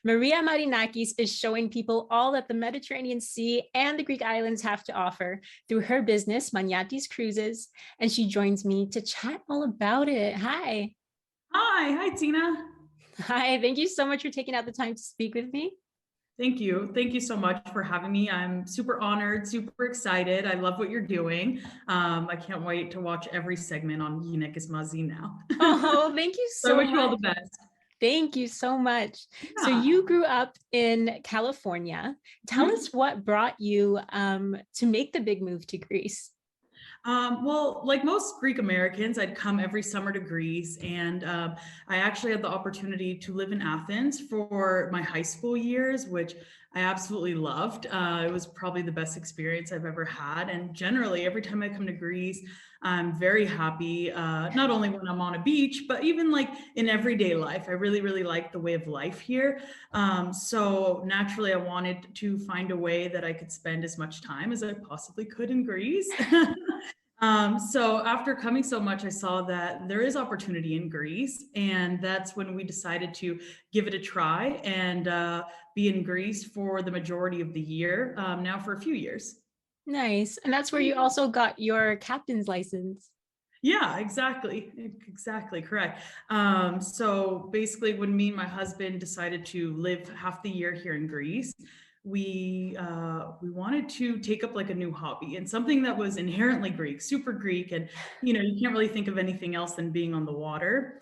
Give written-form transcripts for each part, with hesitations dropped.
Maria Marinakis is showing people all that the Mediterranean Sea and the Greek islands have to offer through her business, Maniatis Cruises, and she joins me to chat all about it. Hi. Hi, Tina. Hi, thank you so much for taking out the time to speak with me. Thank you. Thank you so much for having me. I'm super honored, super excited. I love what you're doing. I can't wait to watch every segment on Γυναίκες Μαζί now. Oh, thank you So I so wish much. you all the best. Thank you so much. Yeah. So you grew up in California. Tell us what brought you to make the big move to Greece. Well, like most Greek Americans, I'd come every summer to Greece, and I actually had the opportunity to live in Athens for my high school years, which I absolutely loved. It was probably the best experience I've ever had. And generally, every time I come to Greece, I'm very happy, not only when I'm on a beach, but even like in everyday life. I really, really like the way of life here. So naturally, I wanted to find a way that I could spend as much time as I possibly could in Greece. So after coming so much, I saw that there is opportunity in Greece, and that's when we decided to give it a try and be in Greece for the majority of the year, now for a few years. Nice. And that's where you also got your captain's license. Yeah, exactly. Exactly. Correct. So basically when me and my husband decided to live half the year here in Greece, we wanted to take up like a new hobby and something that was inherently Greek, super Greek. And, you can't really think of anything else than being on the water.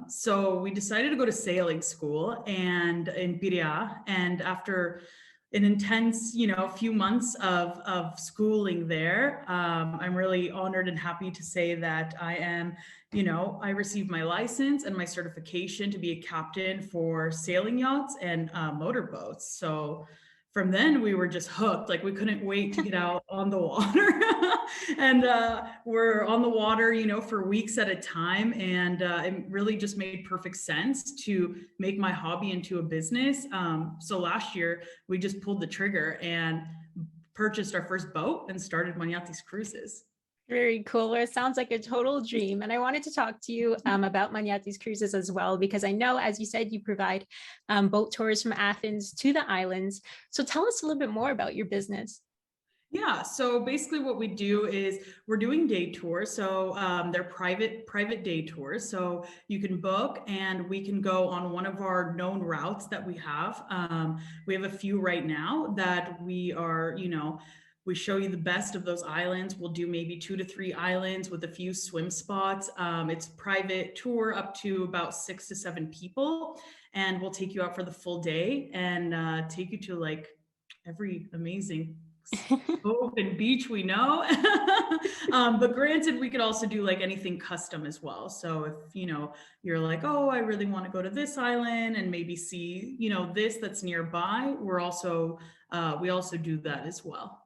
So we decided to go to sailing school and in Piraeus. And after an intense, few months of schooling there. I'm really honored and happy to say that I am, I received my license and my certification to be a captain for sailing yachts and motorboats. So from then we were just hooked. Like we couldn't wait to get out on the water. And we're on the water, for weeks at a time. And it really just made perfect sense to make my hobby into a business. So last year we just pulled the trigger and purchased our first boat and started Maniatis Cruises. Very cool. It sounds like a total dream. And I wanted to talk to you about Maniatis Cruises as well, because I know, as you said, you provide boat tours from Athens to the islands. So tell us a little bit more about your business. Yeah, so basically what we do is we're doing day tours. So they're private day tours. So you can book and we can go on one of our known routes that we have. We have a few right now that we are, we show you the best of those islands. We'll do maybe 2 to 3 islands with a few swim spots. It's private tour up to about 6 to 7 people. And we'll take you out for the full day and take you to like every amazing cove and beach we know. But granted, we could also do like anything custom as well. So if you're like, oh, I really want to go to this island and maybe see this that's nearby, we also do that as well.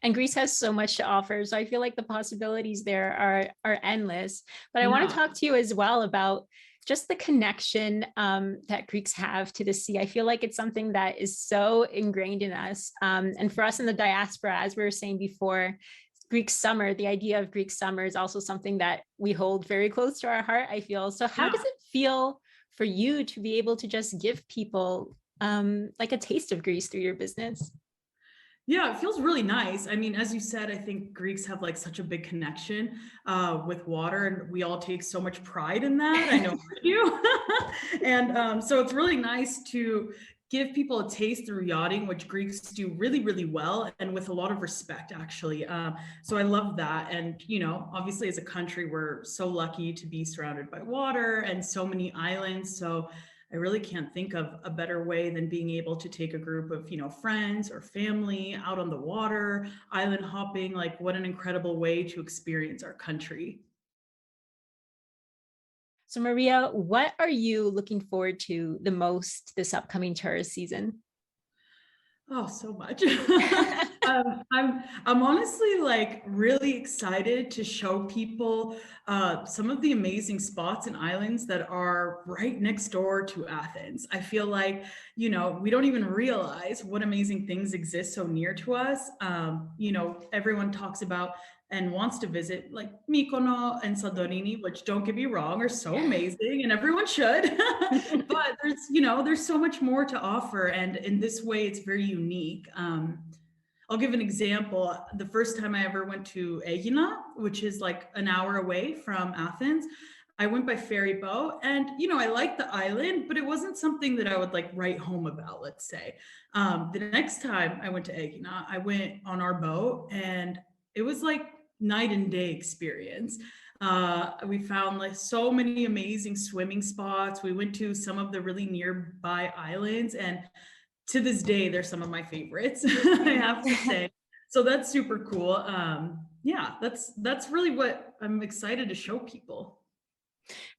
And Greece has so much to offer, so I feel like the possibilities there are endless. But I want to talk to you as well about just the connection that Greeks have to the sea. I feel like it's something that is so ingrained in us. And for us in the diaspora, as we were saying before, Greek summer, the idea of Greek summer is also something that we hold very close to our heart, I feel. So how does it feel for you to be able to just give people like a taste of Greece through your business? Yeah, it feels really nice. I mean, as you said, I think Greeks have like such a big connection with water, and we all take so much pride in that. I know I do. And so it's really nice to give people a taste through yachting, which Greeks do really, really well and with a lot of respect, actually. So I love that. And, obviously as a country, we're so lucky to be surrounded by water and so many islands. So I really can't think of a better way than being able to take a group of, friends or family out on the water, island hopping. Like, what an incredible way to experience our country. So Maria, what are you looking forward to the most this upcoming tourist season? Oh, so much. I'm honestly like really excited to show people some of the amazing spots and islands that are right next door to Athens. I feel like, we don't even realize what amazing things exist so near to us. Everyone talks about and wants to visit like Mykonos and Santorini, which don't get me wrong, are so amazing and everyone should. But there's so much more to offer. And in this way, it's very unique. I'll give an example. The first time I ever went to Aegina, which is like an hour away from Athens, I went by ferry boat, and I liked the island, but it wasn't something that I would like write home about, let's say. The next time I went to Aegina, I went on our boat, and it was like night and day experience. We found like so many amazing swimming spots. We went to some of the really nearby islands, and to this day, they're some of my favorites, I have to say. So that's super cool. Yeah, that's really what I'm excited to show people.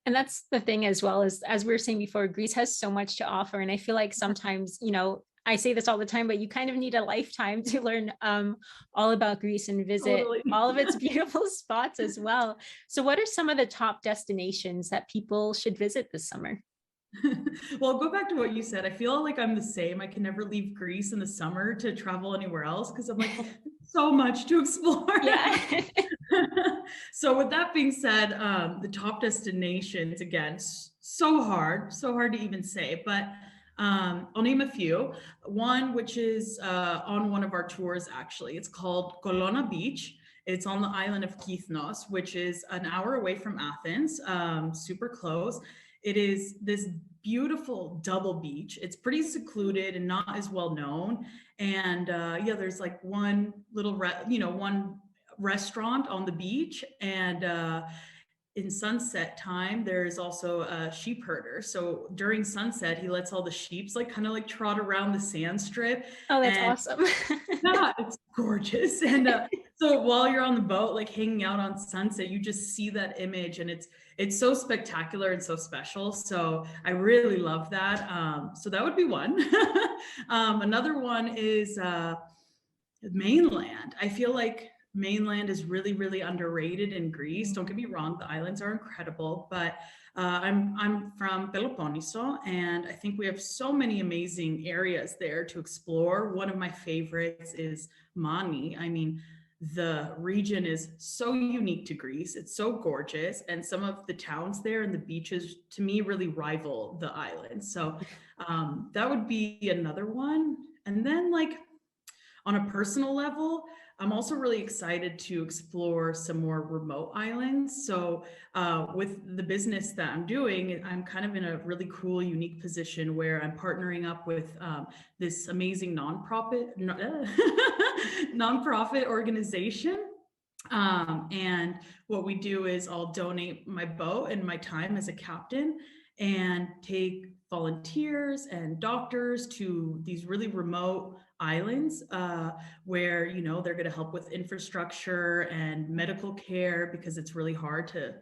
And that's the thing as well, as we were saying before, Greece has so much to offer. And I feel like sometimes, I say this all the time, but you kind of need a lifetime to learn all about Greece and visit all of its beautiful spots as well. So what are some of the top destinations that people should visit this summer? Well, I'll go back to what you said. I feel like I'm the same. I can never leave Greece in the summer to travel anywhere else because I'm like, so much to explore. Yeah. So with that being said, the top destinations, again, so hard to even say, but I'll name a few. One, which is on one of our tours, actually. It's called Kolona Beach. It's on the island of Kythnos, which is an hour away from Athens, super close. It is this beautiful double beach. It's pretty secluded and not as well known. And there's like one little, one restaurant on the beach. And in sunset time, there's also a sheep herder. So during sunset, he lets all the sheeps like kind of like trot around the sand strip. Oh, that's awesome. Yeah, it's gorgeous. And so while you're on the boat, like hanging out on sunset, you just see that image, and it's so spectacular and so special. So I really love that. So that would be one. Another one is Mainland. I feel like Mainland is really, really underrated in Greece. Don't get me wrong, the islands are incredible, but I'm from Peloponneso, and I think we have so many amazing areas there to explore. One of my favorites is Mani. I mean, the region is so unique to Greece. It's so gorgeous, and some of the towns there and the beaches, to me, really rival the islands. So that would be another one. And then, like, on a personal level, I'm also really excited to explore some more remote islands. So with the business that I'm doing, I'm kind of in a really cool, unique position where I'm partnering up with this amazing nonprofit organization. And what we do is I'll donate my boat and my time as a captain and take volunteers and doctors to these really remote islands where they're going to help with infrastructure and medical care, because it's really hard to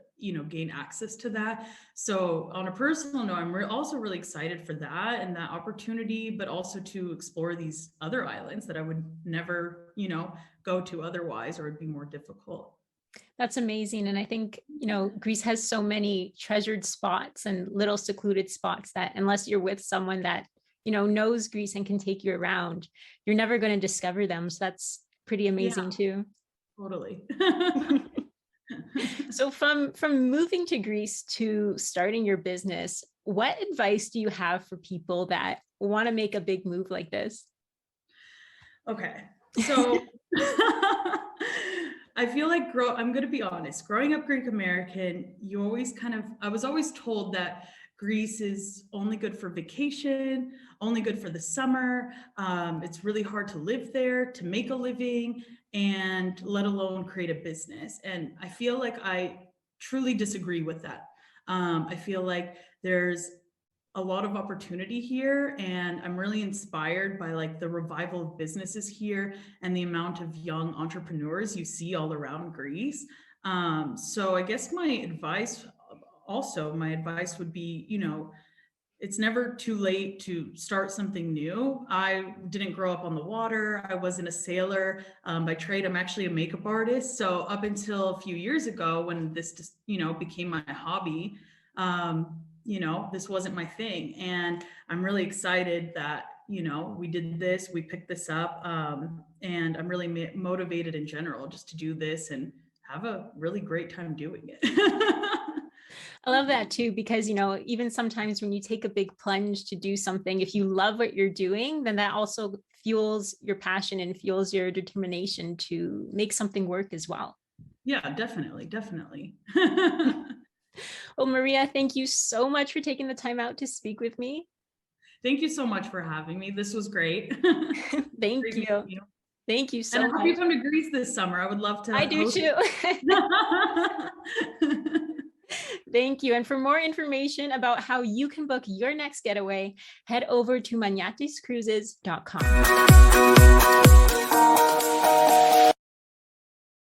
gain access to that. So on a personal note, I'm also really excited for that and that opportunity, but also to explore these other islands that I would never go to otherwise, or it'd be more difficult. That's amazing. And I think, Greece has so many treasured spots and little secluded spots that unless you're with someone that, knows Greece and can take you around, you're never going to discover them. So that's pretty amazing too. Totally. So from moving to Greece to starting your business, what advice do you have for people that want to make a big move like this? Okay. So I feel like I'm going to be honest, growing up Greek American, I was always told that Greece is only good for vacation, only good for the summer. It's really hard to live there, to make a living, and let alone create a business. And I feel like I truly disagree with that. I feel like there's a lot of opportunity here, and I'm really inspired by like the revival of businesses here and the amount of young entrepreneurs you see all around Greece. So I guess my advice would be, it's never too late to start something new. I didn't grow up on the water. I wasn't a sailor. By trade, I'm actually a makeup artist. So up until a few years ago, when this just, became my hobby, this wasn't my thing. And I'm really excited that, we did this, we picked this up. And I'm really motivated in general just to do this and have a really great time doing it. I love that too, because, even sometimes when you take a big plunge to do something, if you love what you're doing, then that also fuels your passion and fuels your determination to make something work as well. Yeah, definitely. Definitely. Well, Maria, thank you so much for taking the time out to speak with me. Thank you so much for having me. This was great. Thank Great you. you. Thank you so much. And I hope much. you come to Greece this summer. I would love to. I do too. Thank you. And for more information about how you can book your next getaway, head over to maniatiscruises.com.